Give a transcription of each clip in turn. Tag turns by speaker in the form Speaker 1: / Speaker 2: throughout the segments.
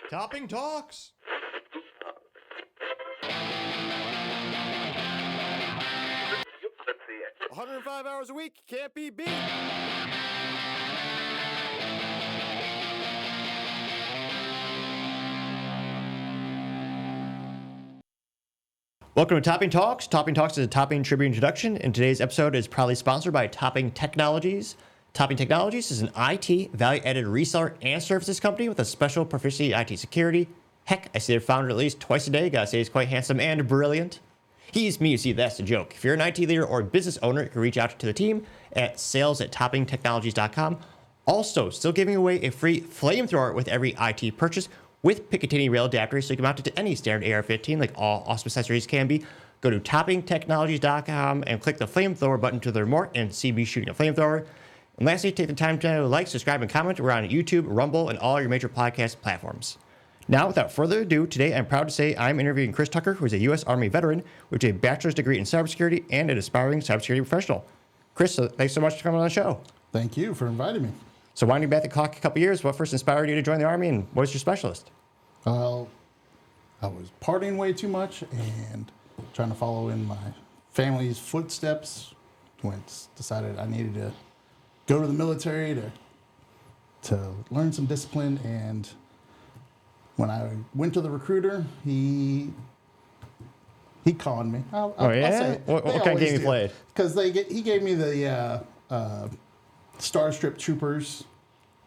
Speaker 1: Topping Talks. 105 hours a week, can't be beat. Welcome to Topping Talks. Topping Talks is a Topping Tribute introduction, and today's episode is proudly sponsored by Topping Technologies. Topping Technologies is an IT value-added reseller and services company with a special proficiency in IT security. Heck, I see their founder at least twice a day. Gotta say he's quite handsome and brilliant. He's me, you see, that's the joke. If you're an IT leader or business owner, you can reach out to the team at sales@toppingtechnologies.com. Also, still giving away a free Flamethrower with every IT purchase with Picatinny rail adapters, so you can mount it to any standard AR-15 like all awesome accessories can be. Go to toppingtechnologies.com and click the Flamethrower button to learn more and see me shooting a flamethrower. And lastly, take the time to like, subscribe, and comment. We're on YouTube, Rumble, and all your major podcast platforms. Now, without further ado, today I'm proud to say I'm interviewing Chris Tucker, who is a U.S. Army veteran with a bachelor's degree in cybersecurity and an aspiring cybersecurity professional. Chris, thanks so much for coming on the show.
Speaker 2: Thank you for inviting me.
Speaker 1: So winding back the clock a couple years, what first inspired you to join the Army, and what was your specialist?
Speaker 2: Well, I was partying way too much and trying to follow in my family's footsteps. Decided I needed to go to the military to learn some discipline. And when I went to the recruiter, he conned me. I'll say it.
Speaker 1: What kind of game you played?
Speaker 2: Because he gave me the Starship Troopers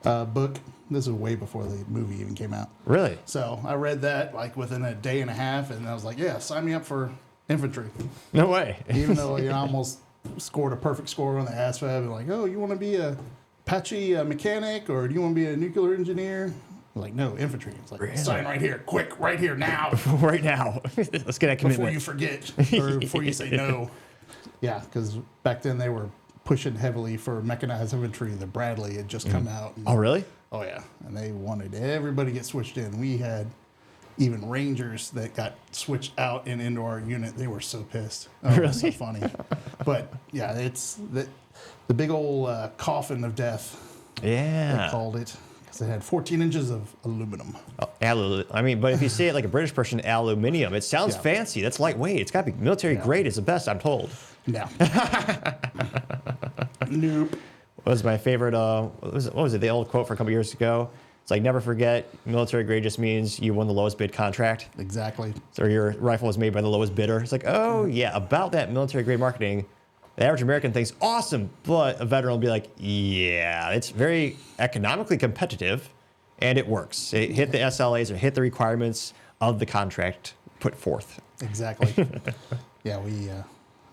Speaker 2: book. This was way before the movie even came out.
Speaker 1: Really?
Speaker 2: So I read that like within a day and a half, and I was like, yeah, sign me up for infantry.
Speaker 1: No way.
Speaker 2: Even though I almost scored a perfect score on the ASVAB, and like, oh, you want to be a Apache mechanic, or do you want to be a nuclear engineer? I'm like, no, infantry. It's like, sign right here, quick, right here, now.
Speaker 1: Right now. Let's get that commitment.
Speaker 2: Before you forget, or before you say no. Yeah, because back then they were pushing heavily for mechanized infantry. The Bradley had just come out.
Speaker 1: Oh, really?
Speaker 2: Oh, yeah. And they wanted everybody to get switched in. We had even Rangers that got switched out and into our unit. They were so pissed. Oh, really? It was so funny. But, yeah, it's the big old coffin of death.
Speaker 1: Yeah.
Speaker 2: They called it. Because it had 14 inches of aluminum.
Speaker 1: Oh, I mean, but if you say it like a British person, aluminium, it sounds fancy. That's lightweight. It's got to be military grade is the best, I'm told.
Speaker 2: No. Nope.
Speaker 1: What was my favorite? What was it? The old quote from a couple years ago. It's like, never forget, military grade just means you won the lowest bid contract.
Speaker 2: Exactly.
Speaker 1: So your rifle was made by the lowest bidder. It's like, oh yeah, about that military grade marketing. The average American thinks awesome, but a veteran will be like, yeah, it's very economically competitive, and it works. It hit the SLAs or hit the requirements of the contract put forth.
Speaker 2: Exactly. Yeah,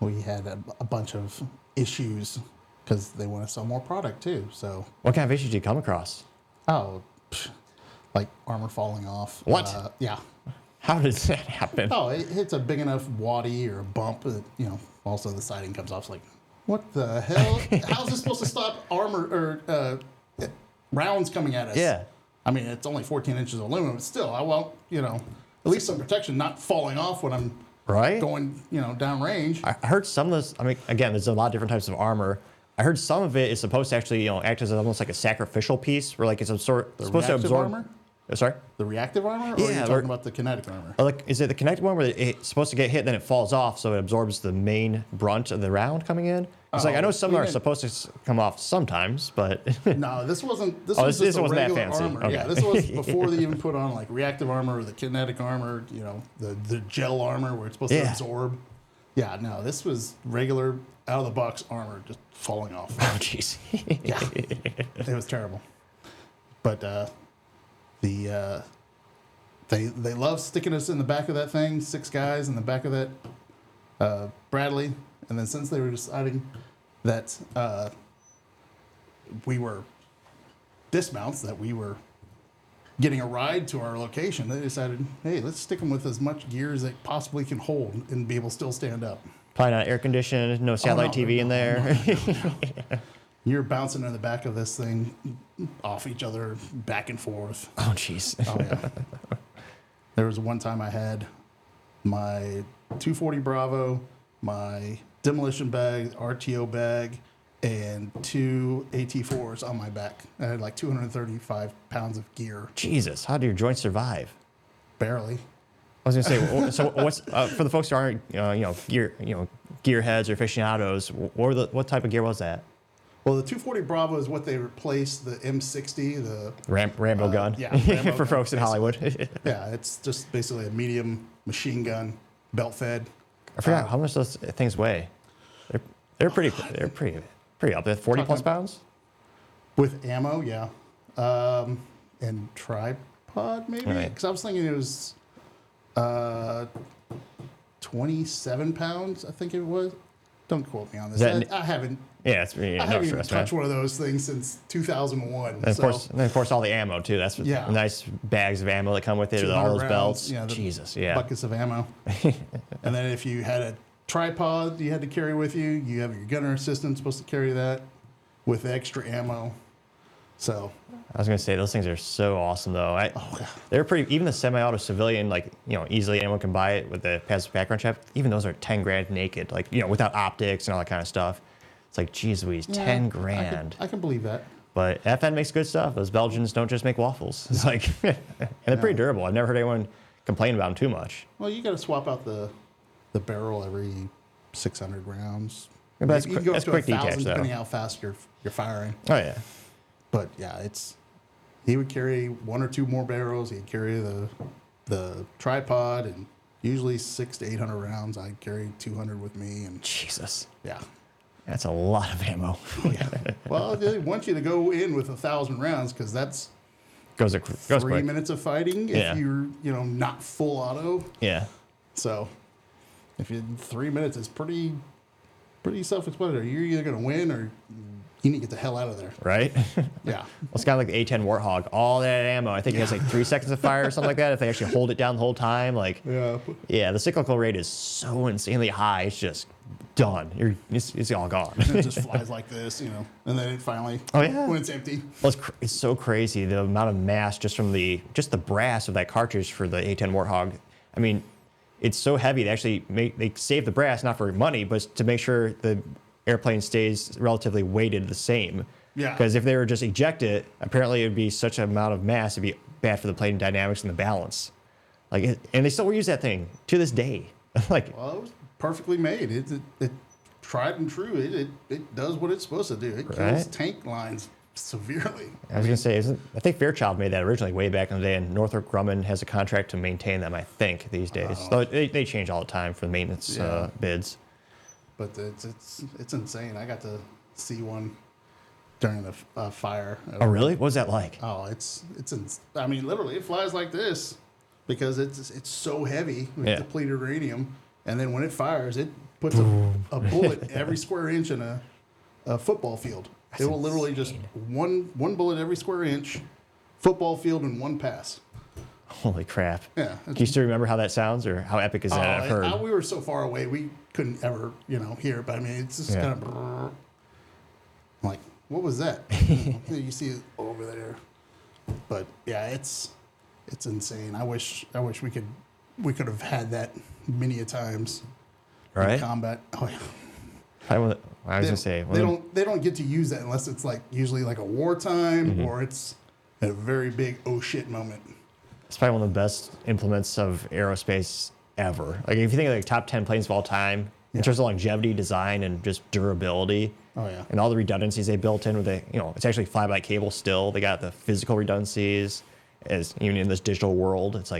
Speaker 2: we had a bunch of issues because they want to sell more product too. So
Speaker 1: what kind of issues did you come across?
Speaker 2: Oh, like armor falling off.
Speaker 1: What?
Speaker 2: Yeah.
Speaker 1: How does that happen?
Speaker 2: Oh, it hits a big enough waddy or a bump that, also the siding comes off. It's like, what the hell? How's this supposed to stop armor or rounds coming at us?
Speaker 1: Yeah.
Speaker 2: I mean, it's only 14 inches of aluminum, but still, I want, at least some protection, not falling off when I'm going, down range.
Speaker 1: I heard some of this, I mean, again, there's a lot of different types of armor. I heard some of it is supposed to actually, act as almost like a sacrificial piece, where like it's supposed to absorb.
Speaker 2: Armor?
Speaker 1: Sorry?
Speaker 2: The reactive armor? Or are you talking about the kinetic armor?
Speaker 1: Or like, is it the kinetic one where it's supposed to get hit, then it falls off, so it absorbs the main brunt of the round coming in? It's like, I know some are supposed to come off sometimes, but...
Speaker 2: No, this wasn't. This was just
Speaker 1: wasn't that
Speaker 2: regular
Speaker 1: fancy.
Speaker 2: armor.
Speaker 1: Okay.
Speaker 2: Yeah, this was before they even put on like reactive armor or the kinetic armor, the gel armor where it's supposed to absorb. Yeah, no, this was regular out of the box armor just falling off.
Speaker 1: Oh, jeez.
Speaker 2: Yeah, it was terrible. But they love sticking us in the back of that thing, 6 guys in the back of that Bradley. And then since they were deciding that we were dismounts, that we were getting a ride to our location, they decided, hey, let's stick them with as much gear as they possibly can hold and be able to still stand up.
Speaker 1: Probably not air conditioned, no satellite TV in there.
Speaker 2: No. You're bouncing in the back of this thing off each other, back and forth.
Speaker 1: Oh, jeez.
Speaker 2: Oh, yeah. There was one time I had my 240 Bravo, my demolition bag, RTO bag, and 2 AT4s on my back. I had like 235 pounds of gear.
Speaker 1: Jesus, how do your joints survive?
Speaker 2: Barely.
Speaker 1: I was gonna say, so what's for the folks who aren't, gearheads or aficionados? What type of gear was that?
Speaker 2: Well, the 240 Bravo is what they replaced the M60, the
Speaker 1: Rambo gun.
Speaker 2: yeah, Rambo
Speaker 1: for
Speaker 2: gun,
Speaker 1: folks in Hollywood.
Speaker 2: yeah, it's just basically a medium machine gun, belt fed.
Speaker 1: I forgot how much those things weigh. They're pretty up there, 40 plus pounds.
Speaker 2: With ammo, yeah, and tripod maybe.
Speaker 1: Right.
Speaker 2: Because I was thinking it was 27 pounds. I think it was. Don't quote me on this. I haven't.
Speaker 1: Yeah, it's
Speaker 2: I
Speaker 1: no
Speaker 2: haven't even
Speaker 1: stress,
Speaker 2: touched
Speaker 1: man.
Speaker 2: one of those things since 2001.
Speaker 1: And of course, all the ammo too. That's
Speaker 2: Yeah.
Speaker 1: nice bags of ammo that come with it, or all
Speaker 2: 200
Speaker 1: those
Speaker 2: rounds,
Speaker 1: belts.
Speaker 2: yeah, the
Speaker 1: Jesus, yeah.
Speaker 2: buckets of ammo. And then if you had a tripod you had to carry with you, you have your gunner assistant supposed to carry that with extra ammo. So
Speaker 1: I was gonna say those things are so awesome though. They're pretty. Even the semi-auto civilian, easily anyone can buy it with the passive background check. Even those are 10 grand naked, without optics and all that kind of stuff. It's like, geez Louise, 10 grand.
Speaker 2: I can believe that.
Speaker 1: But FN makes good stuff. Those Belgians don't just make waffles. It's like, and they're pretty durable. I've never heard anyone complain about them too much.
Speaker 2: Well, you got to swap out the barrel every 600 rounds.
Speaker 1: Yeah, but
Speaker 2: You can go up
Speaker 1: that's
Speaker 2: to
Speaker 1: quick
Speaker 2: 1,000
Speaker 1: detach, though.
Speaker 2: depending how fast you're firing.
Speaker 1: Oh yeah.
Speaker 2: But yeah, he would carry one or two more barrels. He'd carry the tripod, and usually 600 to 800 rounds. I'd carry 200 with me, and
Speaker 1: Jesus.
Speaker 2: yeah.
Speaker 1: That's a lot of ammo.
Speaker 2: Well, they want you to go in with 1,000 rounds because that's
Speaker 1: goes
Speaker 2: 3
Speaker 1: quick.
Speaker 2: minutes of fighting
Speaker 1: Yeah.
Speaker 2: if you're not full auto.
Speaker 1: Yeah.
Speaker 2: So if you 3 minutes is pretty self-explanatory. You're either going to win or you need to get the hell out of there.
Speaker 1: Right?
Speaker 2: Yeah.
Speaker 1: Well, it's kind of like the A10 Warthog. All that ammo. I think it has 3 seconds of fire or something like that. If they actually hold it down the whole time,
Speaker 2: Yeah.
Speaker 1: the cyclical rate is so insanely high. It's just done. It's all gone.
Speaker 2: And it just flies like this, and then it finally,
Speaker 1: Oh, yeah.
Speaker 2: when it's empty.
Speaker 1: Well, it's so crazy the amount of mass just from the brass of that cartridge for the A10 Warthog. I mean, it's so heavy. They save the brass not for money, but to make sure the airplane stays relatively weighted the same.
Speaker 2: Yeah.
Speaker 1: Because if they were just eject it, apparently it would be such an amount of mass, it'd be bad for the plane dynamics and the balance. And they still use that thing to this day.
Speaker 2: Well, it was perfectly made. It tried and true. It does what it's supposed to do. It kills
Speaker 1: Right.
Speaker 2: tank lines severely.
Speaker 1: I was gonna say, I think Fairchild made that originally way back in the day, and Northrop Grumman has a contract to maintain them. I think these days, though they change all the time for the maintenance bids.
Speaker 2: But it's insane. I got to see one during the fire.
Speaker 1: Oh, really? What was that like?
Speaker 2: Oh, I mean, literally, it flies like this because it's so heavy with depleted uranium, and then when it fires, it puts a bullet every square inch in a football field. It will literally just one bullet every square inch, football field in one pass.
Speaker 1: Holy crap!
Speaker 2: Yeah.
Speaker 1: Do you still remember how that sounds, or how epic is that? I've heard.
Speaker 2: We were so far away, we couldn't ever, hear it. But I mean, it's just kind of. I'm like, what was that? You see it over there. But yeah, it's insane. I wish we could have had that many a times.
Speaker 1: Right.
Speaker 2: In combat. Oh yeah.
Speaker 1: I was gonna say
Speaker 2: They don't get to use that unless it's usually a wartime or it's a very big oh shit moment.
Speaker 1: It's probably one of the best implements of aerospace ever. If you think of top 10 planes of all time, in terms of longevity, design, and just durability.
Speaker 2: Oh yeah.
Speaker 1: And all the redundancies they built in with it's actually fly by cable still. They got the physical redundancies as even in this digital world. It's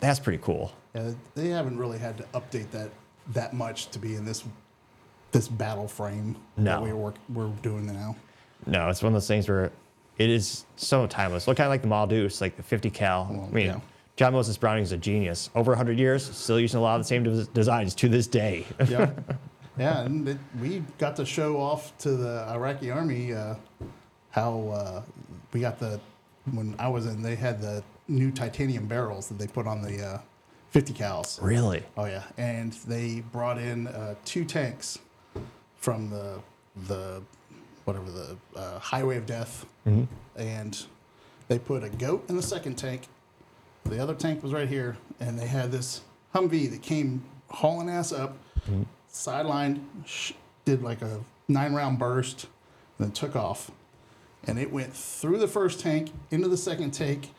Speaker 1: that's pretty cool.
Speaker 2: Yeah, they haven't really had to update that much to be in this battle frame that we're doing now.
Speaker 1: No, it's one of those things where it is so timeless. Look, kind of like the Model Deuce, the 50 cal.
Speaker 2: Well,
Speaker 1: John Moses Browning is a genius. Over 100 years, still using a lot of the same designs to this day.
Speaker 2: Yeah, yeah, and we got to show off to the Iraqi army how we got when I was in, they had the new titanium barrels that they put on the 50 cals.
Speaker 1: Really?
Speaker 2: Oh yeah, and they brought in 2 tanks from the Highway of Death, and they put a goat in the second tank. The other tank was right here, and they had this Humvee that came hauling ass up, sidelined, did a 9-round burst, then took off. And it went through the first tank, into the second tank,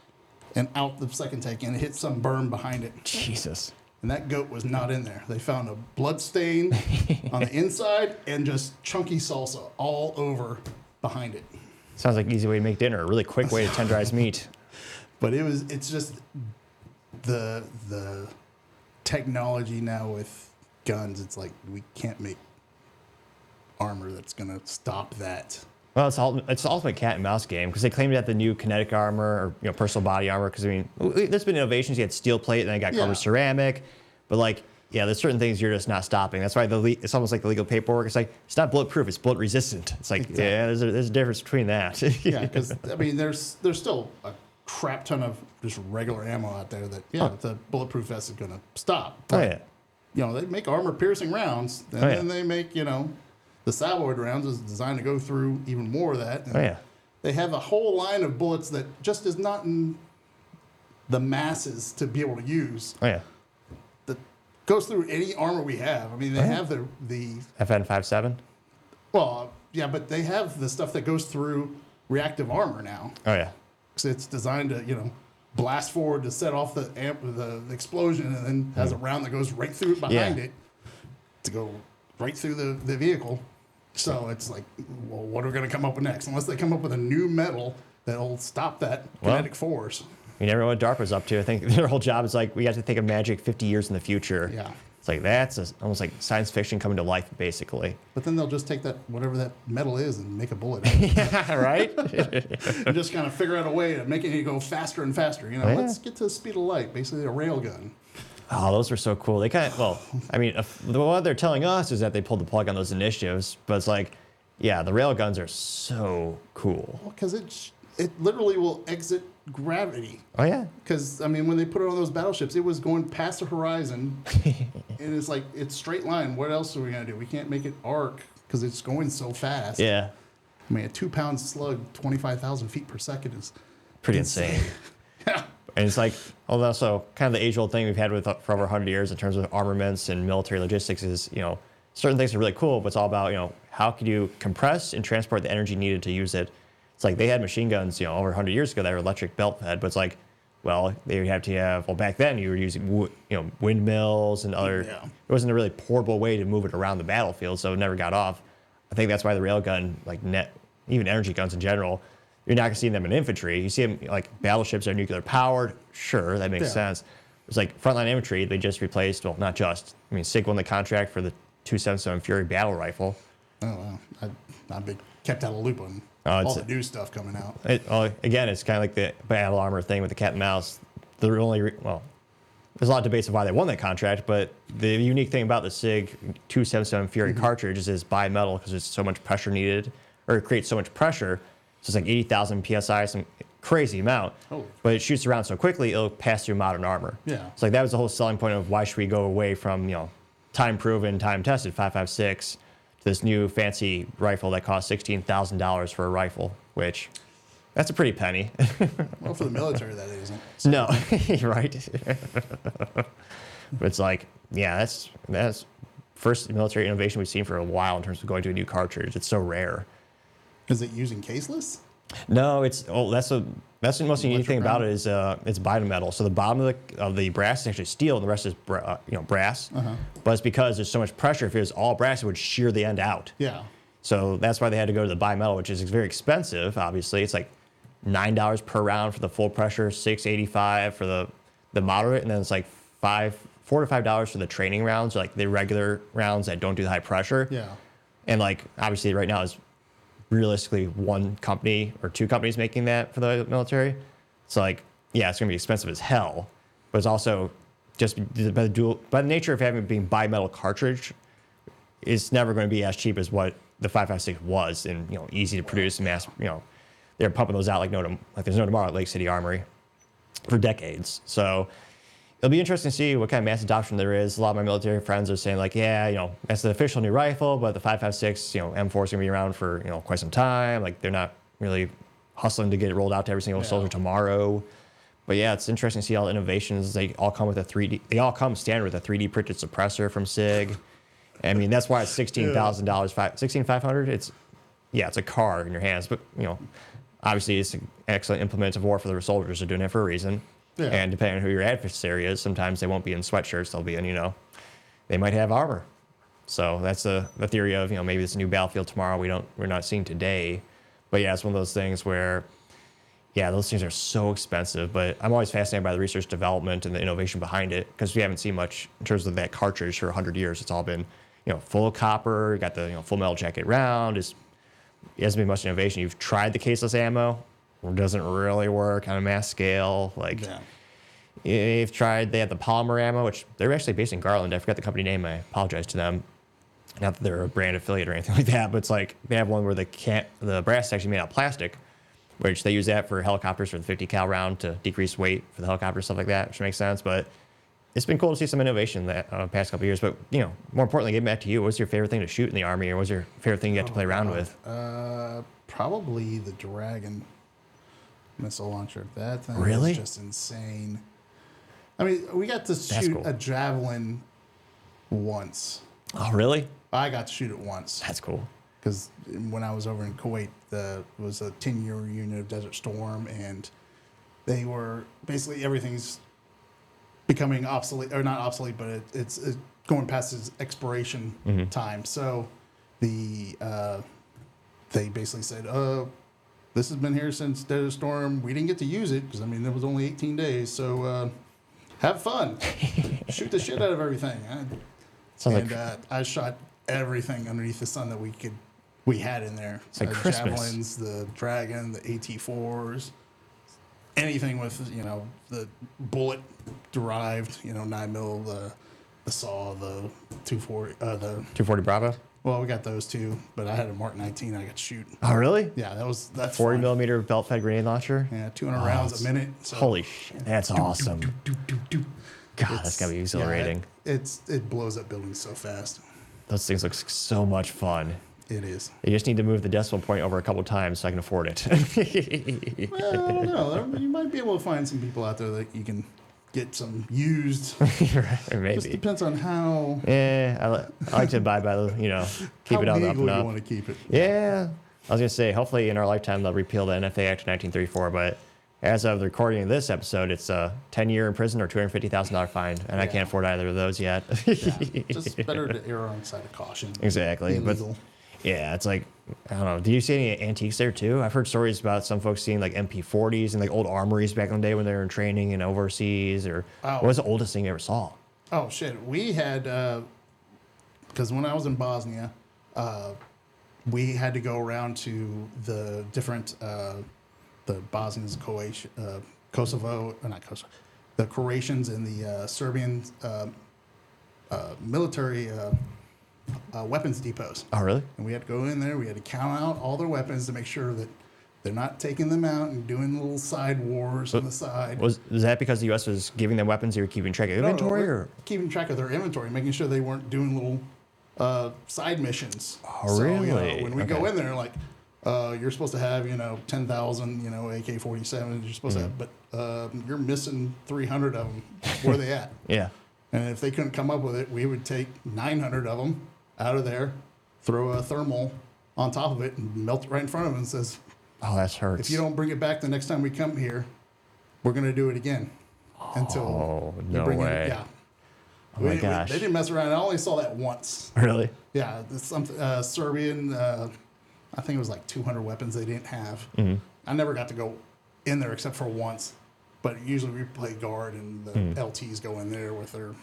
Speaker 2: and out the second tank, and it hit some berm behind it.
Speaker 1: Jesus.
Speaker 2: And that goat was not in there. They found a blood stain on the inside and just chunky salsa all over behind it.
Speaker 1: Sounds like an easy way to make dinner. A really quick way to tenderize meat.
Speaker 2: But it's just the technology now with guns. It's like we can't make armor that's going to stop that.
Speaker 1: Well, it's the ultimate cat and mouse game because they claimed that the new kinetic armor or personal body armor. Because I mean, there's been innovations. You had steel plate, and then you got carbon ceramic. But like, yeah, there's certain things you're just not stopping. That's why it's almost like the legal paperwork. It's like it's not bulletproof. It's bullet resistant. It's like yeah, there's a difference between that.
Speaker 2: Yeah, because I mean, there's still a crap ton of just regular ammo out there that the bulletproof vest is going to stop. But, they make armor piercing rounds, and then they make the salvoid rounds is designed to go through even more of that. And they have a whole line of bullets that just is not in the masses to be able to use. That goes through any armor we have. I mean, they have the
Speaker 1: FN57.
Speaker 2: Well, yeah, but they have the stuff that goes through reactive armor now. So it's designed to blast forward to set off the explosion, and then has a round that goes right through it behind it to go right through the vehicle. So it's like, well, what are we going to come up with next? Unless they come up with a new metal that'll stop that kinetic force.
Speaker 1: You never know what DARPA's up to. I think their whole job is like, we have to think of magic 50 years in the future.
Speaker 2: Yeah.
Speaker 1: It's like, that's almost like science fiction coming to life, basically.
Speaker 2: But then they'll just take that, whatever that metal is, and make a bullet.
Speaker 1: Yeah, right?
Speaker 2: And just kind of figure out a way to make it go faster and faster. Let's get to the speed of light, basically a rail gun.
Speaker 1: Oh, those were so cool. They what they're telling us is that they pulled the plug on those initiatives, but it's like, yeah, the rail guns are so cool.
Speaker 2: Well, because it literally will exit gravity.
Speaker 1: Oh, yeah.
Speaker 2: Because, I mean, when they put it on those battleships, it was going past the horizon, and it's like, it's straight line. What else are we going to do? We can't make it arc because it's going so fast.
Speaker 1: Yeah.
Speaker 2: I mean, a 2-pound slug, 25,000 feet per second is
Speaker 1: pretty insane.
Speaker 2: Yeah.
Speaker 1: And it's like, also kind of the age-old thing we've had for over 100 years in terms of armaments and military logistics is, certain things are really cool, but it's all about, how could you compress and transport the energy needed to use it. It's like they had machine guns, over 100 years ago that were electric belt fed, but it's like, well, they would have to have, back then you were using, windmills and other, it wasn't a really portable way to move it around the battlefield, so it never got off. I think that's why the railgun, even energy guns in general, you're not going to see them in infantry. You see them like battleships are nuclear powered. Sure, that makes sense. It's like frontline infantry. They just replaced, not just. I mean, SIG won the contract for the 277 Fury battle rifle.
Speaker 2: Oh, wow. I've been kept out of the loop on all the new stuff coming out.
Speaker 1: Again, it's kind of like the battle armor thing with the cat and mouse. There's a lot of debates of why they won that contract, but the unique thing about the SIG 277 Fury cartridge is it's bimetal because there's so much pressure needed, or it creates so much pressure. So it's like 80,000 PSI, some crazy amount. But it shoots around so quickly, it'll pass through modern armor.
Speaker 2: Yeah.
Speaker 1: So like that was the whole selling point of why should we go away from, time proven, time tested 5.56 to this new fancy rifle that costs $16,000 for a rifle, which that's a pretty penny.
Speaker 2: Well, for the military, that isn't. So.
Speaker 1: No, right? But it's like, yeah, that's first military innovation we've seen for a while in terms of going to a new cartridge. It's so rare.
Speaker 2: Is it using caseless?
Speaker 1: No, that's the most unique thing about it is it's bimetal. So the bottom of the brass is actually steel, and the rest is brass. But it's because there's so much pressure. If it was all brass, it would shear the end out.
Speaker 2: Yeah.
Speaker 1: So that's why they had to go to the bimetal, which is very expensive. Obviously, it's like $9 per round for the full pressure, $6.85 for the moderate, and then it's like $4 to $5 for the training rounds, like the regular rounds that don't do the high pressure.
Speaker 2: Yeah.
Speaker 1: And like obviously right now is realistically one company or two companies making that for the military. So like, yeah, it's gonna be expensive as hell, but it's also just by the nature of having it being bimetal cartridge, it's never going to be as cheap as what the 5.56 was, and easy to produce and mass. They're pumping those out like there's no tomorrow at Lake City Armory for decades. So it'll be interesting to see what kind of mass adoption there is. A lot of my military friends are saying like, yeah, that's the official new rifle, but the 5.56, M4 is going to be around for, quite some time. Like they're not really hustling to get it rolled out to every single soldier tomorrow. But yeah, it's interesting to see all the innovations. They all come with they all come standard with a 3D printed suppressor from SIG. I mean, that's why it's $16,000, $16,500. It's a car in your hands, but obviously it's an excellent implement of war for the soldiers. They're doing it for a reason.
Speaker 2: Yeah.
Speaker 1: And depending on who your adversary is, sometimes they won't be in sweatshirts. They'll be in, they might have armor. So that's the theory of, maybe it's a new battlefield tomorrow we're not seeing today. But yeah, it's one of those things where, yeah, those things are so expensive. But I'm always fascinated by the research development and the innovation behind it, because we haven't seen much in terms of that cartridge for 100 years. It's all been, full of copper. You got the full metal jacket round. It hasn't been much innovation. You've tried the caseless ammo. It doesn't really work on a mass scale. They have the polymer ammo, which they're actually based in Garland. I forgot the company name. I apologize to them. Not that they're a brand affiliate or anything like that, but it's like they have one where the brass is actually made out of plastic, which they use that for helicopters for the 50 cal round to decrease weight for the helicopter, stuff like that, which makes sense. But it's been cool to see some innovation that past couple of years. But more importantly, getting back to you, what's your favorite thing to shoot in the Army, or what's your favorite thing you got to play around with?
Speaker 2: Probably the Dragon missile launcher. That thing
Speaker 1: Really?
Speaker 2: is just insane. I mean, we got to shoot
Speaker 1: cool.
Speaker 2: a javelin once.
Speaker 1: Oh, really?
Speaker 2: I got to shoot it once.
Speaker 1: That's cool.
Speaker 2: Because when I was over in Kuwait, it was a 10-year reunion of Desert Storm, and they were basically everything's becoming obsolete, or not obsolete, but it's going past its expiration time. So they basically said, this has been here since Desert Storm. We didn't get to use it because, it was only 18 days. So have fun. Shoot the shit out of everything. I shot everything underneath the sun that we had in there.
Speaker 1: It's like Christmas.
Speaker 2: Javelins, the Dragon, the AT4s, anything with, the bullet derived, 9mm, the saw, the 240, the
Speaker 1: 240 Bravo?
Speaker 2: Well, we got those too, but I had a Mark 19 I got to shoot.
Speaker 1: Oh, really?
Speaker 2: Yeah, that's
Speaker 1: 40
Speaker 2: fun.
Speaker 1: millimeter belt fed grenade launcher?
Speaker 2: Yeah, 200 rounds a minute. So.
Speaker 1: Holy shit, that's awesome. God, that's gotta be exhilarating.
Speaker 2: Yeah, it blows up buildings so fast.
Speaker 1: Those things look so much fun.
Speaker 2: It is.
Speaker 1: You just need to move the decimal point over a couple times so I can afford it.
Speaker 2: Well, I don't know. You might be able to find some people out there that you can get some used.
Speaker 1: Right, maybe.
Speaker 2: Just depends on how.
Speaker 1: Yeah, I like to abide by the, keep it on the up and
Speaker 2: How
Speaker 1: up.
Speaker 2: you want to keep it.
Speaker 1: Yeah. I was going to say, hopefully in our lifetime they'll repeal the NFA Act of 1934, but as of the recording of this episode, it's a 10-year in prison or $250,000 fine, and I can't afford either of those yet.
Speaker 2: Yeah, just better to err on the side of caution.
Speaker 1: Exactly.
Speaker 2: Illegal.
Speaker 1: But yeah, it's like, I don't know. Did you see any antiques there too? I've heard stories about some folks seeing like MP40s and like old armories back in the day when they were in training and overseas. Or what was the oldest thing you ever saw?
Speaker 2: Oh shit, we had because when I was in Bosnia, we had to go around to the different the Bosnians, Kosovo, or not Kosovo, the Croatians and the Serbian military weapons depots.
Speaker 1: Oh, really?
Speaker 2: And we had to go in there. We had to count out all their weapons to make sure that they're not taking them out and doing little side wars on the side.
Speaker 1: Was that because the U.S. was giving them weapons? You were keeping track of inventory,
Speaker 2: we're
Speaker 1: or
Speaker 2: keeping track of their inventory, making sure they weren't doing little side missions.
Speaker 1: Oh, really?
Speaker 2: When we go in there, like you're supposed to have 10,000 AK-47s. You're supposed to have, but you're missing 300 of them. Where are they at?
Speaker 1: Yeah.
Speaker 2: And if they couldn't come up with it, we would take 900 of them out of there, throw a thermal on top of it, and melt it right in front of them and says,
Speaker 1: "Oh, that hurts.
Speaker 2: If you don't bring it back the next time we come here, we're going to do it again." Until you
Speaker 1: no
Speaker 2: bring
Speaker 1: way.
Speaker 2: it. Yeah.
Speaker 1: Oh my gosh.
Speaker 2: They didn't mess around. I only saw that once.
Speaker 1: Really?
Speaker 2: Yeah. Something Serbian, I think it was like 200 weapons they didn't have.
Speaker 1: Mm-hmm.
Speaker 2: I never got to go in there except for once. But usually we play guard and the LTs go in there with their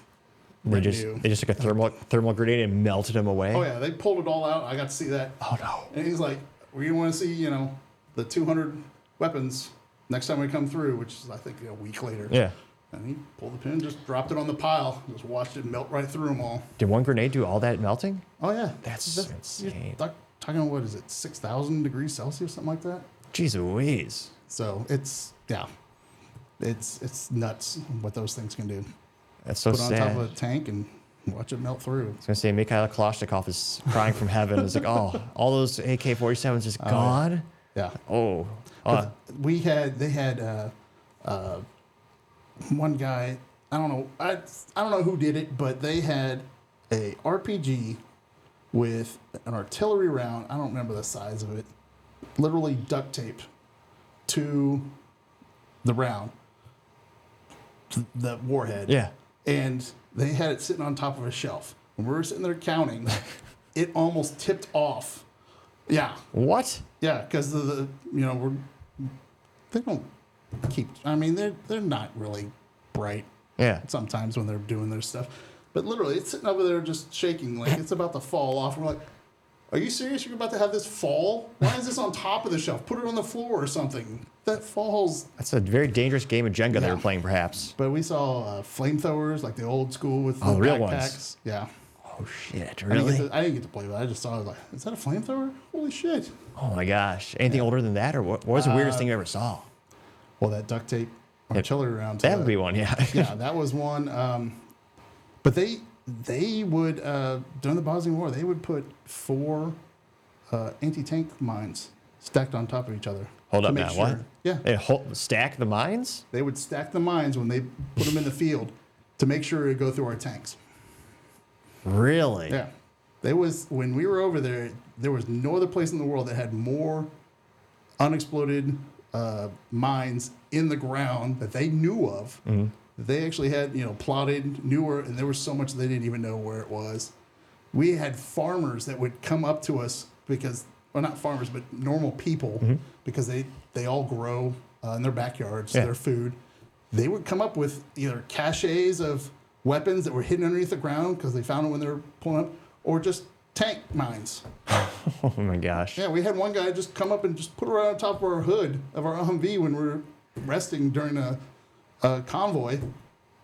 Speaker 1: They just took a thermal grenade and melted them away.
Speaker 2: Oh yeah, they pulled it all out. I got to see that.
Speaker 1: Oh no.
Speaker 2: And he's like, "We want to see the 200 weapons next time we come through," which is I think a week later.
Speaker 1: Yeah.
Speaker 2: And he pulled the pin, just dropped it on the pile, just watched it melt right through them all.
Speaker 1: Did one grenade do all that melting?
Speaker 2: Oh yeah,
Speaker 1: That's insane.
Speaker 2: You're talking what is it, 6,000 degrees Celsius, something like that.
Speaker 1: Jeez Louise.
Speaker 2: So it's nuts what those things can do.
Speaker 1: That's so
Speaker 2: Put on
Speaker 1: sad.
Speaker 2: top of a tank and watch it melt through.
Speaker 1: I was gonna say Mikhail Kalashnikov is crying from heaven. It's like, oh, all those AK-47s just gone.
Speaker 2: Yeah.
Speaker 1: Oh.
Speaker 2: They had one guy. I don't know who did it, but they had a RPG with an artillery round. I don't remember the size of it. Literally duct tape to the round, the warhead.
Speaker 1: Yeah.
Speaker 2: And they had it sitting on top of a shelf. When we were sitting there counting, it almost tipped off. Yeah.
Speaker 1: What?
Speaker 2: Yeah, because they don't keep. I mean, they're not really bright.
Speaker 1: Yeah.
Speaker 2: Sometimes when they're doing their stuff, but literally, it's sitting over there just shaking like it's about to fall off. And we're like, "Are you serious? You're about to have this fall? Why is this on top of the shelf? Put it on the floor or something." That falls.
Speaker 1: That's a very dangerous game of Jenga they were playing, perhaps.
Speaker 2: But we saw flamethrowers, like the old school with the
Speaker 1: real
Speaker 2: backpacks.
Speaker 1: ones.
Speaker 2: Yeah.
Speaker 1: Oh shit! Really?
Speaker 2: I didn't get to play with it. I just saw it. I was like, "Is that a flamethrower? Holy shit!"
Speaker 1: Oh my gosh! Anything older than that, or what was the weirdest thing you ever saw?
Speaker 2: Well, that duct tape artillery round.
Speaker 1: That would be one, yeah.
Speaker 2: Yeah, that was one. But they would during the Bosnian War they would put 4 anti-tank mines stacked on top of each other.
Speaker 1: Hold
Speaker 2: to
Speaker 1: up
Speaker 2: make
Speaker 1: now.
Speaker 2: sure.
Speaker 1: What?
Speaker 2: Yeah,
Speaker 1: Stack the mines?
Speaker 2: they would stack the mines when they put them in the field to make sure it would go through our tanks.
Speaker 1: Really?
Speaker 2: Yeah, there was when we were over there. There was no other place in the world that had more unexploded mines in the ground that they knew of.
Speaker 1: Mm-hmm.
Speaker 2: They actually had, plotted, newer, and there was so much they didn't even know where it was. We had farmers that would come up to us because, well, not farmers, but normal people, because they all grow in their backyards, their food. They would come up with either caches of weapons that were hidden underneath the ground because they found them when they were pulling up, or just tank mines.
Speaker 1: Oh my gosh.
Speaker 2: Yeah, we had one guy just come up and just put it right on top of our hood of our Humvee when we were resting during a convoy,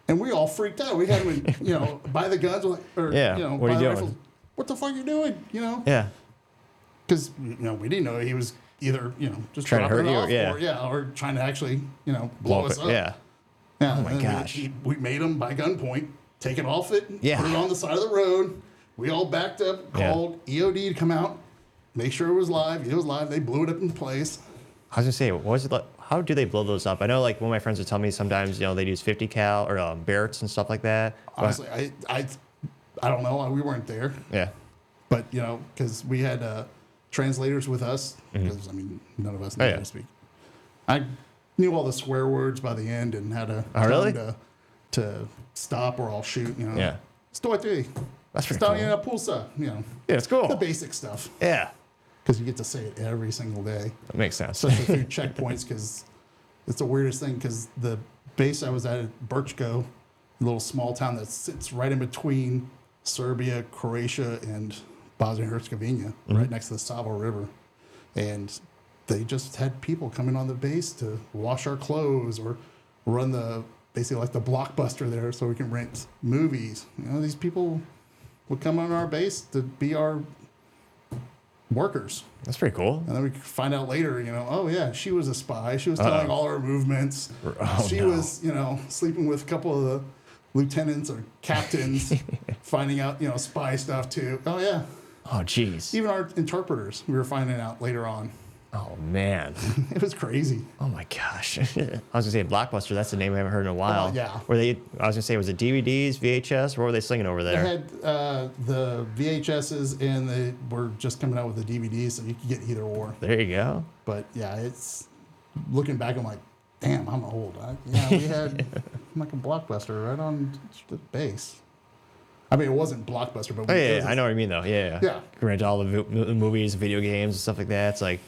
Speaker 2: and we all freaked out. We had him, by the guns,
Speaker 1: what
Speaker 2: by
Speaker 1: are you
Speaker 2: the
Speaker 1: doing?
Speaker 2: rifles. What the fuck are you doing?
Speaker 1: Yeah.
Speaker 2: Because we didn't know he was either just
Speaker 1: Trying to
Speaker 2: dropping
Speaker 1: hurt
Speaker 2: it
Speaker 1: you,
Speaker 2: off, or trying to actually blow us up.
Speaker 1: Yeah.
Speaker 2: Yeah,
Speaker 1: Oh my
Speaker 2: and
Speaker 1: gosh.
Speaker 2: we made him by gunpoint, take it off it,
Speaker 1: Yeah.
Speaker 2: put it on the side of the road. We all backed up, called EOD to come out, make sure it was live. It was live. They blew it up in place.
Speaker 1: I was gonna say, what was it like? How do they blow those up? I know, like one of my friends would tell me sometimes, they use 50 cal or Barretts and stuff like that.
Speaker 2: Honestly, I don't know. We weren't there.
Speaker 1: Yeah.
Speaker 2: But, because we had translators with us, because, none of us knew how to speak. I knew all the swear words by the end and how to tell them to stop or I'll shoot,
Speaker 1: Yeah.
Speaker 2: Stoy 3.
Speaker 1: That's pretty cool.
Speaker 2: Stania pulsa,
Speaker 1: Yeah, it's cool.
Speaker 2: the basic stuff.
Speaker 1: Yeah.
Speaker 2: Because you get to say it every single day.
Speaker 1: That makes sense.
Speaker 2: Especially through checkpoints, because it's the weirdest thing, because the base I was at Birchko, a little small town that sits right in between Serbia, Croatia, and Bosnia and Herzegovina, right next to the Sava River. And they just had people coming on the base to wash our clothes or run basically like the Blockbuster there so we can rent movies. These people would come on our base to be our workers.
Speaker 1: That's pretty cool.
Speaker 2: And then we find out later, oh yeah, she was a spy. She was telling all our movements. She was, sleeping with a couple of the lieutenants or captains, finding out, spy stuff too. Oh yeah.
Speaker 1: Oh, jeez.
Speaker 2: Even our interpreters, we were finding out later on.
Speaker 1: Oh, man.
Speaker 2: It was crazy.
Speaker 1: Oh, my gosh. I was going to say Blockbuster. That's the name I haven't heard in a while.
Speaker 2: Yeah.
Speaker 1: I was going to say, was it DVDs, VHS? What were they slinging over there?
Speaker 2: They had the VHSs and they were just coming out with the DVDs, so you could get either or.
Speaker 1: There you go.
Speaker 2: But yeah, it's looking back, I'm like, damn, I'm old. We had like a Blockbuster right on the base. It wasn't Blockbuster, but
Speaker 1: I know what you mean, though. Yeah.
Speaker 2: Yeah.
Speaker 1: Rent all the movies, video games, and stuff like that. It's like,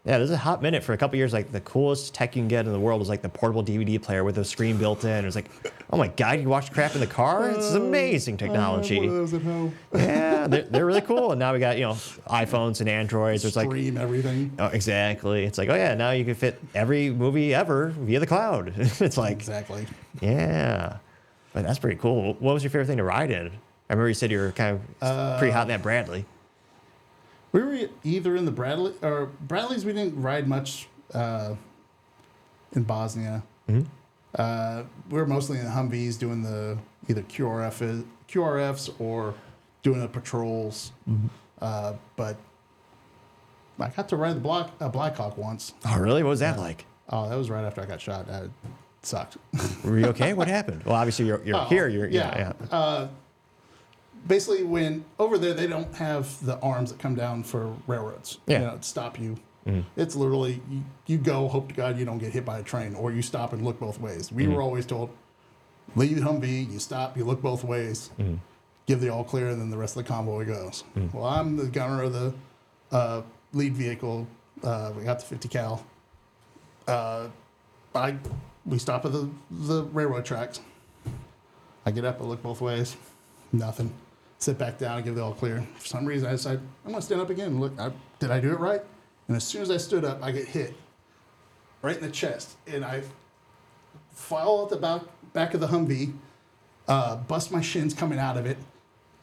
Speaker 1: yeah, there's a hot minute for a couple years. Like the coolest tech you can get in the world was like the portable DVD player with a screen built in. It was like, oh my god, you watch crap in the car? It's amazing technology.
Speaker 2: I have one of those at home.
Speaker 1: Yeah, they're really cool. And now we got iPhones and Androids. It's like
Speaker 2: Stream everything.
Speaker 1: Oh, exactly. It's like, oh yeah, now you can fit every movie ever via the cloud. It's like
Speaker 2: Exactly.
Speaker 1: Yeah, but that's pretty cool. What was your favorite thing to ride in? I remember you said you were kind of pretty hot in that Bradley.
Speaker 2: We were either in the Bradleys. We didn't ride much in Bosnia. We were mostly in the Humvees doing the either QRFs or doing the patrols. But I got to ride the Black Hawk once.
Speaker 1: Oh, really? What was that like?
Speaker 2: Oh, that was right after I got shot. That sucked.
Speaker 1: Were you okay? What happened? Well, obviously you're here.
Speaker 2: basically when over there they don't have the arms that come down for railroads.
Speaker 1: Yeah.
Speaker 2: You know, to stop you. It's literally you go, hope to God you don't get hit by a train, or you stop and look both ways. We were always told, leave Humvee, you stop, you look both ways, give the all clear, and then the rest of the convoy goes. Well, I'm the gunner of the lead vehicle. We got the 50 cal. We stop at the railroad tracks. I get up, I look both ways, nothing. Sit back down and give the all clear. For some reason, I decide I'm gonna stand up again and look. Did I do it right? And as soon as I stood up, I get hit right in the chest, and I fall out the back of the Humvee, bust my shins coming out of it.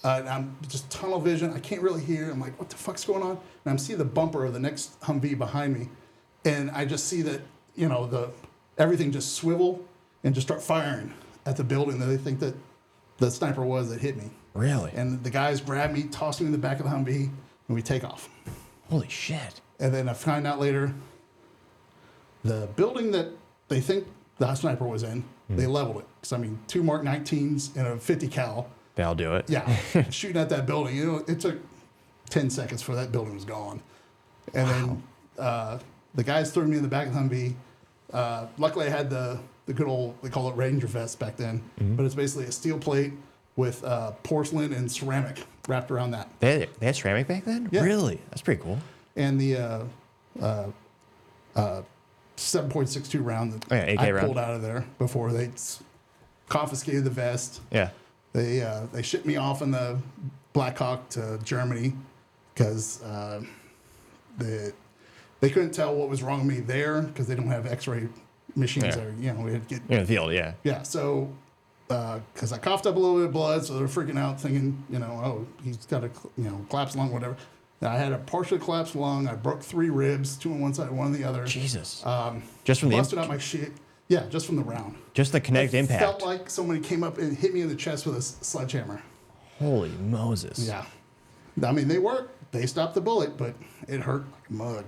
Speaker 2: And I'm just tunnel vision. I can't really hear. I'm like, what the fuck's going on? And I'm seeing the bumper of the next Humvee behind me, and I just see that everything just swivel and just start firing at the building that they think that the sniper was that hit me.
Speaker 1: Really?
Speaker 2: And the guys grab me, toss me in the back of the Humvee, and we take off.
Speaker 1: Holy shit.
Speaker 2: And then I find out later, the building that they think the sniper was in, they leveled it. Because, I mean, 2 Mark 19s and a 50 cal.
Speaker 1: That'll do it.
Speaker 2: Yeah, shooting at that building. It took 10 seconds for that building was gone. And then the guys threw me in the back of the Humvee. Luckily, I had the good old, they call it Ranger vest back then. But it's basically a steel plate with porcelain and ceramic wrapped around that.
Speaker 1: They had ceramic back then?
Speaker 2: Yeah.
Speaker 1: Really? That's pretty cool.
Speaker 2: And the 7.62 round that
Speaker 1: AK
Speaker 2: I
Speaker 1: round.
Speaker 2: pulled out of there before they confiscated the vest.
Speaker 1: Yeah.
Speaker 2: They shipped me off in the Black Hawk to Germany because they couldn't tell what was wrong with me there because they don't have X-ray machines there. We had to get
Speaker 1: in the field, yeah.
Speaker 2: Yeah, so because I coughed up a little bit of blood, so they're freaking out, thinking, oh, he's got a collapsed lung, whatever. And I had a partially collapsed lung. I broke 3 ribs, 2 on one side, 1 on the other.
Speaker 1: Jesus. Just from the
Speaker 2: busted out my shit. Yeah, just from the round.
Speaker 1: Just the kinetic impact.
Speaker 2: Felt like somebody came up and hit me in the chest with a sledgehammer.
Speaker 1: Holy Moses.
Speaker 2: Yeah. I mean, they worked. They stopped the bullet, but it hurt like mud.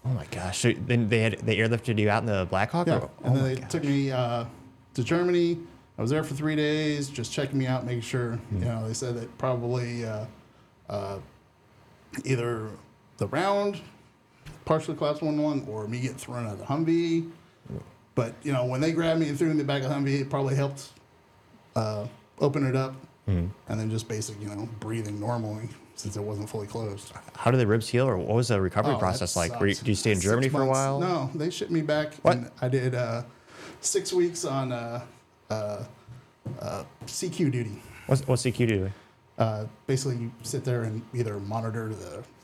Speaker 1: Oh my gosh. So then they airlifted you out in the Black Hawk?
Speaker 2: Yeah. And then they took me to Germany. I was there for 3 days, just checking me out, making sure. They said that probably either the round partially collapsed one lung or me getting thrown out of the Humvee. But, when they grabbed me and threw me in the back of the Humvee, it probably helped open it up. And then just basic, breathing normally since it wasn't fully closed.
Speaker 1: How did the ribs heal, or what was the recovery process like? Did you stay in Germany for a while?
Speaker 2: No, they shipped me back.
Speaker 1: What?
Speaker 2: And I did 6 weeks on CQ duty.
Speaker 1: What's CQ doing?
Speaker 2: Basically, you sit there and either monitor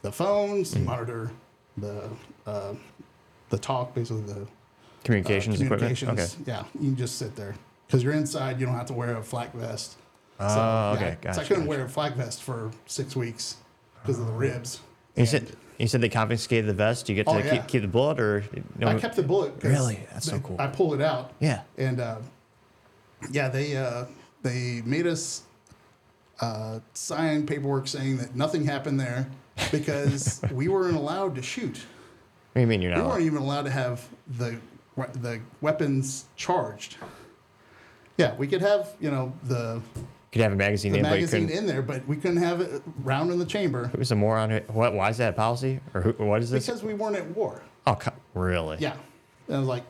Speaker 2: the phones, monitor the talk, basically the
Speaker 1: Communications equipment? Okay.
Speaker 2: Yeah, you can just sit there. Because you're inside, you don't have to wear a flak vest.
Speaker 1: Oh, okay.
Speaker 2: So
Speaker 1: Gotcha.
Speaker 2: I couldn't wear a flak vest for 6 weeks because of the ribs.
Speaker 1: You said they confiscated the vest. Do you get to keep the bullet, or
Speaker 2: I kept the bullet.
Speaker 1: Really? That's so cool.
Speaker 2: I pulled it out.
Speaker 1: Yeah.
Speaker 2: And they made us sign paperwork saying that nothing happened there because we weren't allowed to shoot.
Speaker 1: What do you mean you're not?
Speaker 2: We weren't even allowed to have the weapons charged. Yeah, we could have
Speaker 1: Could have a magazine
Speaker 2: the
Speaker 1: in, but you
Speaker 2: magazine
Speaker 1: couldn't.
Speaker 2: in there, but we couldn't have it round in the chamber
Speaker 1: Who's a moron? Why is that a policy? Or what is this?
Speaker 2: because we weren't at war.
Speaker 1: Oh, really?
Speaker 2: Yeah, and I was like,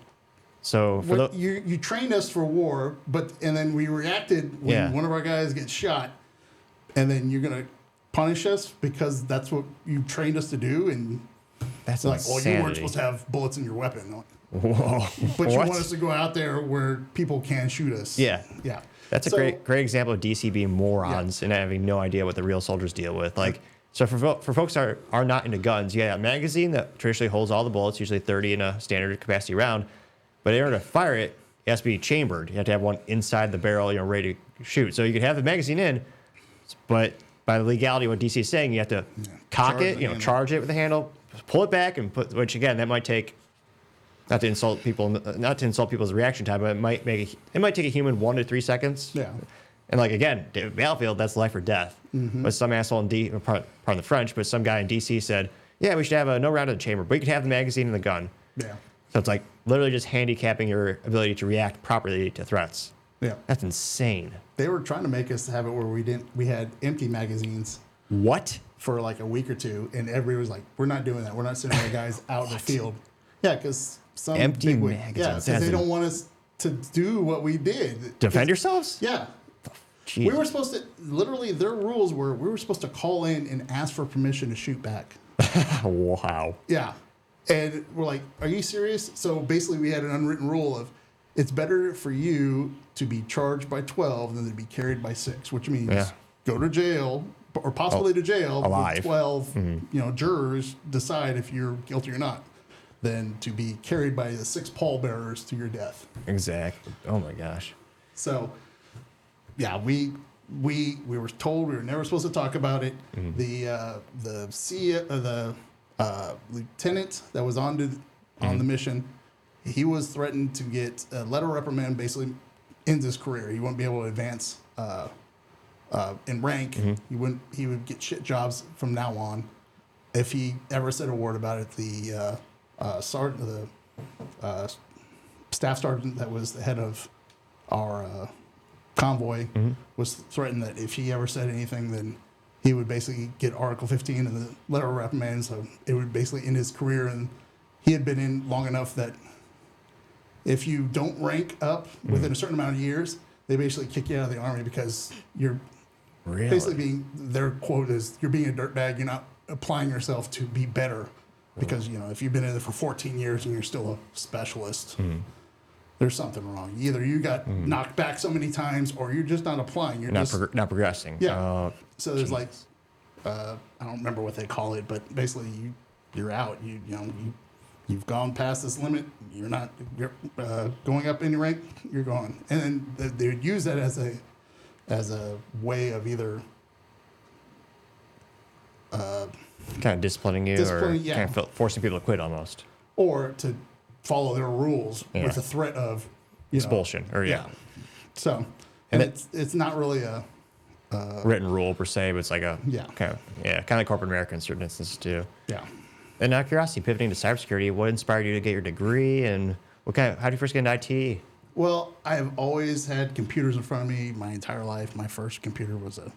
Speaker 1: So for
Speaker 2: what, you trained us for war, and then we reacted when one of our guys gets shot, and then you're gonna punish us because that's what you trained us to do, and
Speaker 1: that's
Speaker 2: like,
Speaker 1: insanity.
Speaker 2: well, you weren't supposed to have bullets in your weapon.
Speaker 1: Whoa.
Speaker 2: But you
Speaker 1: What?
Speaker 2: want us to go out there where people can shoot us.
Speaker 1: Yeah.
Speaker 2: Yeah.
Speaker 1: That's a
Speaker 2: So-
Speaker 1: great example of DC being morons and having no idea what the real soldiers deal with. Like, so for folks that are not into guns, you got a magazine that traditionally holds all the bullets, usually 30 in a standard capacity round. But in order to fire it, it has to be chambered. You have to have one inside the barrel, ready to shoot. So you could have the magazine in, but by the legality of what DC is saying, you have to cock
Speaker 2: Charge
Speaker 1: it,
Speaker 2: the handle.
Speaker 1: charge it with the handle, pull it back, and which again, that might take. Not to insult people's reaction time, but it might take a human 1 to 3 seconds.
Speaker 2: Yeah.
Speaker 1: And like again, battlefield, that's life or death. But some asshole in pardon the French, but some guy in DC said, "Yeah, we should have no round in the chamber, but you could have the magazine and the gun."
Speaker 2: Yeah.
Speaker 1: So it's like literally just handicapping your ability to react properly to threats.
Speaker 2: Yeah.
Speaker 1: That's insane.
Speaker 2: They were trying to make us have it where we had empty magazines
Speaker 1: What?
Speaker 2: for like a week or two, and everybody was like, "We're not doing that. We're not sending our guys out in the field." Yeah, because some
Speaker 1: Empty
Speaker 2: bigwig-
Speaker 1: magazines.
Speaker 2: Yeah, because
Speaker 1: That's
Speaker 2: they don't want us to do what we did.
Speaker 1: Defend yourselves?
Speaker 2: Yeah.
Speaker 1: Jeez.
Speaker 2: We were supposed to, literally, their rules were we were supposed to call in and ask for permission to shoot back.
Speaker 1: Wow.
Speaker 2: Yeah. And we're like, are you serious? So basically, we had an unwritten rule of it's better for you to be charged by 12 than to be carried by 6, which means
Speaker 1: Yeah.
Speaker 2: go to jail or possibly to jail
Speaker 1: alive.
Speaker 2: with 12 jurors decide if you're guilty or not, than to be carried by the 6 pallbearers to your death.
Speaker 1: Exactly. Oh my gosh.
Speaker 2: So, yeah, we were told we were never supposed to talk about it. The lieutenant that was on the mission, he was threatened to get a letter of reprimand. Basically, ends his career. He wouldn't be able to advance in rank. He would get shit jobs from now on. If he ever said a word about it, the staff sergeant that was the head of our convoy was threatened that if he ever said anything, then he would basically get Article 15 and the letter of reprimand. So it would basically end his career. And he had been in long enough that if you don't rank up within a certain amount of years, they basically kick you out of the army because you're
Speaker 1: Really?
Speaker 2: basically their quote is you're being a dirtbag. You're not applying yourself to be better because, if you've been in it for 14 years and you're still a specialist, there's something wrong. Either you got knocked back so many times or you're just not applying. You're
Speaker 1: not
Speaker 2: just
Speaker 1: not progressing.
Speaker 2: yeah. So there's like, I don't remember what they call it, but basically you're out. You've gone past this limit. You're not going up any rank. You're gone. And then they would use that as a way of either
Speaker 1: kind of disciplining you
Speaker 2: Disciplining,
Speaker 1: or
Speaker 2: yeah.
Speaker 1: kind of forcing people to quit almost.
Speaker 2: or to follow their rules
Speaker 1: Yeah.
Speaker 2: with the threat of
Speaker 1: Expulsion or yeah.
Speaker 2: So
Speaker 1: And
Speaker 2: and it's not really a
Speaker 1: Written rule per se, but it's like a
Speaker 2: Yeah.
Speaker 1: kind of like corporate America in certain instances too.
Speaker 2: yeah.
Speaker 1: And out of curiosity, pivoting to cybersecurity, what inspired you to get your degree, and how did you first get into IT?
Speaker 2: Well, I have always had computers in front of me my entire life. My first computer was a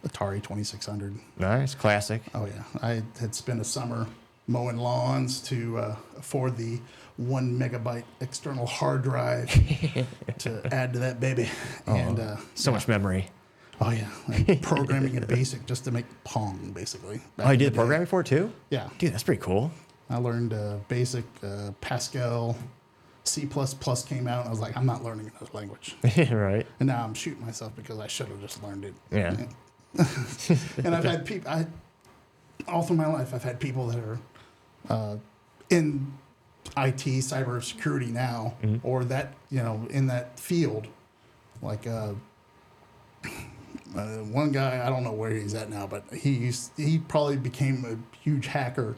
Speaker 2: Atari 2600.
Speaker 1: Nice, classic.
Speaker 2: Oh yeah, I had spent a summer mowing lawns to afford the 1 megabyte external hard drive to add to that baby. And
Speaker 1: So much memory.
Speaker 2: oh yeah, like programming in BASIC just to make Pong basically. back
Speaker 1: Oh, you
Speaker 2: in the
Speaker 1: did
Speaker 2: day.
Speaker 1: programming for it too?
Speaker 2: Yeah,
Speaker 1: Dude, that's pretty cool.
Speaker 2: I learned BASIC, Pascal, C++ came out. And I was like, I'm not learning another language.
Speaker 1: Right.
Speaker 2: And now I'm shooting myself because I should have just learned it.
Speaker 1: Yeah.
Speaker 2: And I've had people, all through my life, I've had people that are in IT, cybersecurity now, or that, in that field. Like one guy, I don't know where he's at now, but he probably became a huge hacker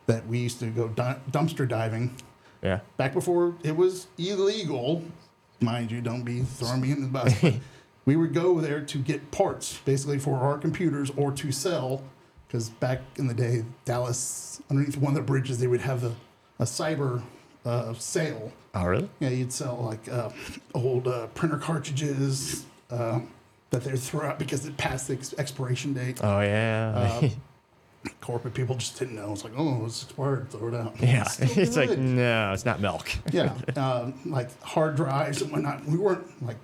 Speaker 2: that we used to go dumpster diving.
Speaker 1: Yeah.
Speaker 2: Back before it was illegal, mind you, don't be throwing me in the bus. But we would go there to get parts, basically for our computers or to sell. Because back in the day, Dallas, underneath one of the bridges, they would have a cyber sale.
Speaker 1: Oh, really?
Speaker 2: Yeah, you'd sell like old printer cartridges that they'd throw out because it passed the expiration date.
Speaker 1: Oh, yeah.
Speaker 2: Corporate people just didn't know. It's like, oh, it's expired, throw it out.
Speaker 1: Yeah.
Speaker 2: still
Speaker 1: It's like,
Speaker 2: good.
Speaker 1: no, it's not milk.
Speaker 2: Yeah, like hard drives and whatnot. We weren't like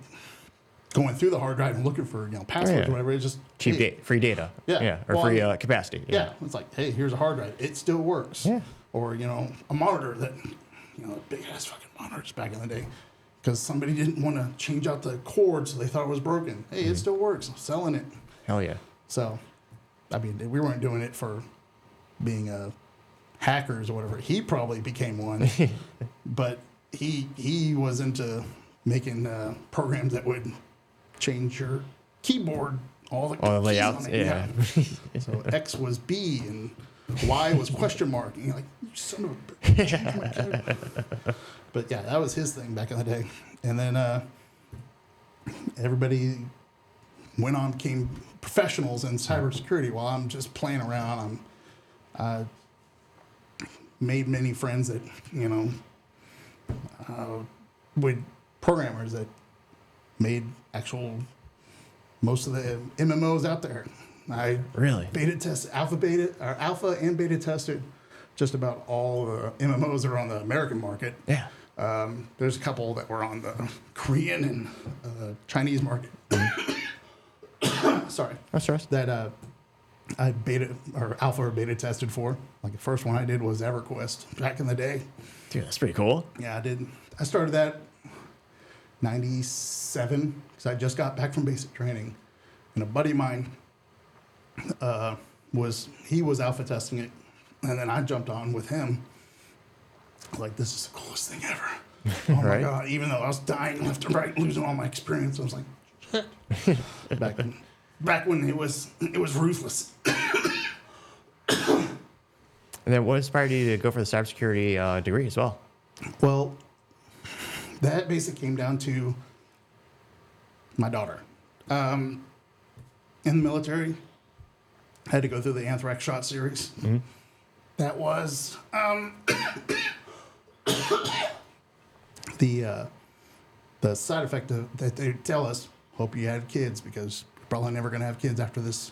Speaker 2: going through the hard drive and looking for passwords
Speaker 1: Yeah.
Speaker 2: or whatever. It's just
Speaker 1: Cheap
Speaker 2: hey,
Speaker 1: free data.
Speaker 2: Yeah.
Speaker 1: Yeah. Or
Speaker 2: Well,
Speaker 1: free
Speaker 2: I mean,
Speaker 1: capacity.
Speaker 2: Yeah, it's like, hey, here's a hard drive. It still works.
Speaker 1: Yeah.
Speaker 2: Or a monitor that big ass fucking monitors back in the day, because somebody didn't want to change out the cord, so they thought it was broken. Hey, it still works. I'm selling it.
Speaker 1: Hell yeah.
Speaker 2: So, I mean, we weren't doing it for being hackers or whatever. He probably became one, but he was into making programs that would change your keyboard, all the
Speaker 1: All the
Speaker 2: keys
Speaker 1: layouts.
Speaker 2: on it.
Speaker 1: Yeah.
Speaker 2: So X was B and Y was question mark. And you're like, you son of a bitch, change my keyboard. But yeah, that was his thing back in the day. And then everybody went on, became professionals in cybersecurity while I'm just playing around. I made many friends that, programmers that made actual most of the MMOs out there. I
Speaker 1: Really?
Speaker 2: alpha and beta tested just about all the MMOs that are on the American market.
Speaker 1: Yeah.
Speaker 2: There's a couple that were on the Korean and Chinese market. Sorry.
Speaker 1: That's right.
Speaker 2: That I beta or alpha or beta tested for. Like the first one I did was EverQuest back in the day.
Speaker 1: Dude, that's pretty cool.
Speaker 2: Yeah, I did. I started that 97 because I just got back from basic training, and a buddy of mine was alpha testing it, and then I jumped on with him. Like, this is the coolest thing ever. Oh my
Speaker 1: Right.
Speaker 2: god! Even though I was dying left and right, losing all my experience, I was like, back when it was ruthless.
Speaker 1: And then what inspired you to go for the cybersecurity degree as well?
Speaker 2: Well, that basically came down to my daughter. In the military, I had to go through the anthrax shot series.
Speaker 1: Mm-hmm.
Speaker 2: That was the side effect that they tell us. Hope you had kids because you're probably never going to have kids after this,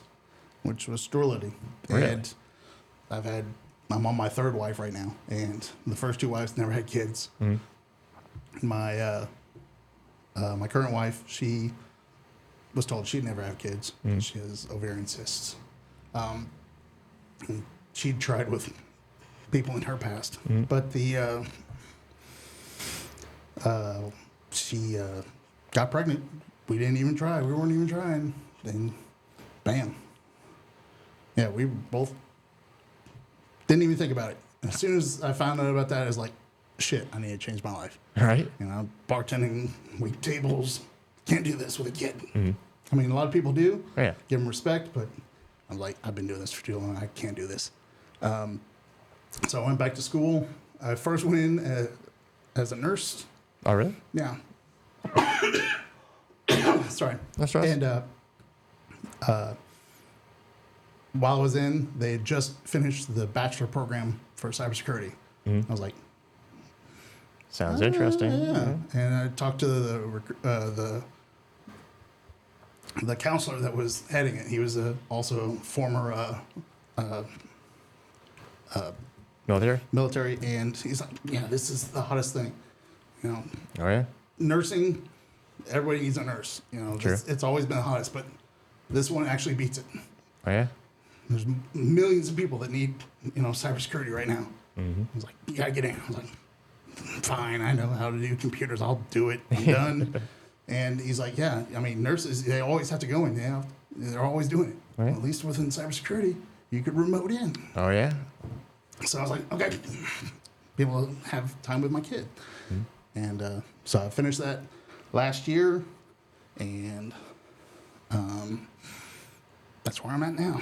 Speaker 2: which was sterility.
Speaker 1: Really?
Speaker 2: And I'm on my third wife right now, and the first two wives never had kids.
Speaker 1: Mm-hmm.
Speaker 2: My current wife, she was told she'd never have kids.
Speaker 1: Mm.
Speaker 2: She has ovarian cysts. And she'd tried with people in her past, but she got pregnant. We didn't even try. We weren't even trying. Then, bam. Yeah, we both didn't even think about it. As soon as I found out about that, I was like, shit, I need to change my life.
Speaker 1: All right.
Speaker 2: You know, bartending, wait tables. Can't do this with a kid.
Speaker 1: Mm-hmm.
Speaker 2: I mean, a lot of people do.
Speaker 1: Oh, yeah.
Speaker 2: Give them respect, but I'm like, I've been doing this for too long. I can't do this. So I went back to school. I first went in as a nurse.
Speaker 1: Oh, really?
Speaker 2: Yeah. Sorry.
Speaker 1: That's right.
Speaker 2: And while I was in, they had just finished the bachelor program for cybersecurity.
Speaker 1: Mm-hmm.
Speaker 2: I was like,
Speaker 1: Sounds interesting.
Speaker 2: yeah. And I talked to the counselor that was heading it. He was also former
Speaker 1: Military?
Speaker 2: military, and he's like, yeah, this is the hottest thing. You know,
Speaker 1: Oh, yeah.
Speaker 2: nursing, everybody needs a nurse. You know,
Speaker 1: True.
Speaker 2: it's always been the hottest, but this one actually beats it.
Speaker 1: Oh, yeah.
Speaker 2: There's millions of people that need, cybersecurity right now.
Speaker 1: Mm-hmm.
Speaker 2: I was like, you gotta get in. I was like, fine, I know how to do computers. I'll do it. I'm done. And he's like, yeah, I mean, nurses, they always have to go in. They're always doing it.
Speaker 1: Right.
Speaker 2: Well, at least within cybersecurity, you could remote in.
Speaker 1: Oh, yeah.
Speaker 2: So I was like, okay, be able to have time with my kid.
Speaker 1: Mm-hmm.
Speaker 2: And so I finished that last year, and that's where I'm at now.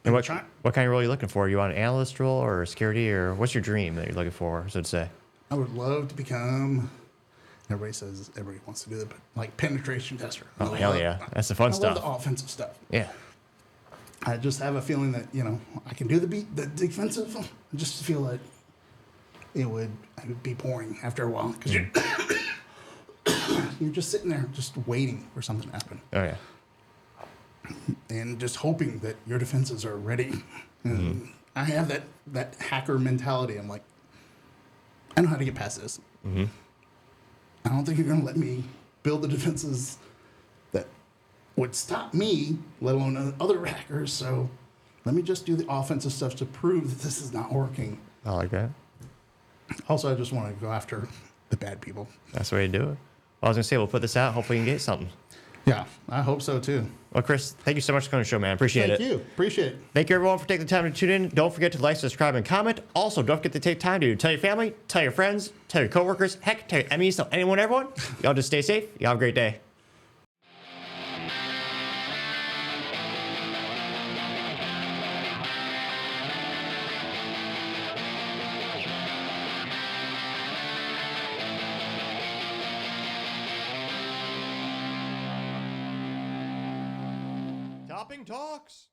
Speaker 1: And what kind of role are you looking for? Are you on an analyst role or security, or what's your dream that you're looking for, so to say?
Speaker 2: I would love to become, everybody wants to do it, but like penetration tester.
Speaker 1: Oh, hell yeah. That's the fun
Speaker 2: I
Speaker 1: stuff.
Speaker 2: love the offensive stuff.
Speaker 1: Yeah.
Speaker 2: I just have a feeling that, I can do the defensive. I just feel that it would be boring after a while because you're just sitting there just waiting for something to happen
Speaker 1: Oh, yeah.
Speaker 2: and just hoping that your defenses are ready. And I have that hacker mentality. I'm like, I know how to get past this.
Speaker 1: Mm-hmm.
Speaker 2: I don't think you're going to let me build the defenses that would stop me, let alone other hackers. So let me just do the offensive stuff to prove that this is not working.
Speaker 1: I like that.
Speaker 2: Also, I just want to go after the bad people.
Speaker 1: That's the way to do it. Well, I was going to say, we'll put this out. Hopefully you can get something.
Speaker 2: Yeah, I hope so too.
Speaker 1: Well, Chris, thank you so much for coming to the show, man. Appreciate it.
Speaker 2: Thank you. Appreciate it.
Speaker 1: Thank you, everyone, for taking the time to tune in. Don't forget to like, subscribe, and comment. Also, don't forget to take time to tell your family, tell your friends, tell your coworkers, heck, tell your enemies, tell anyone, everyone. Y'all just stay safe. Y'all have a great day. Topping Talks.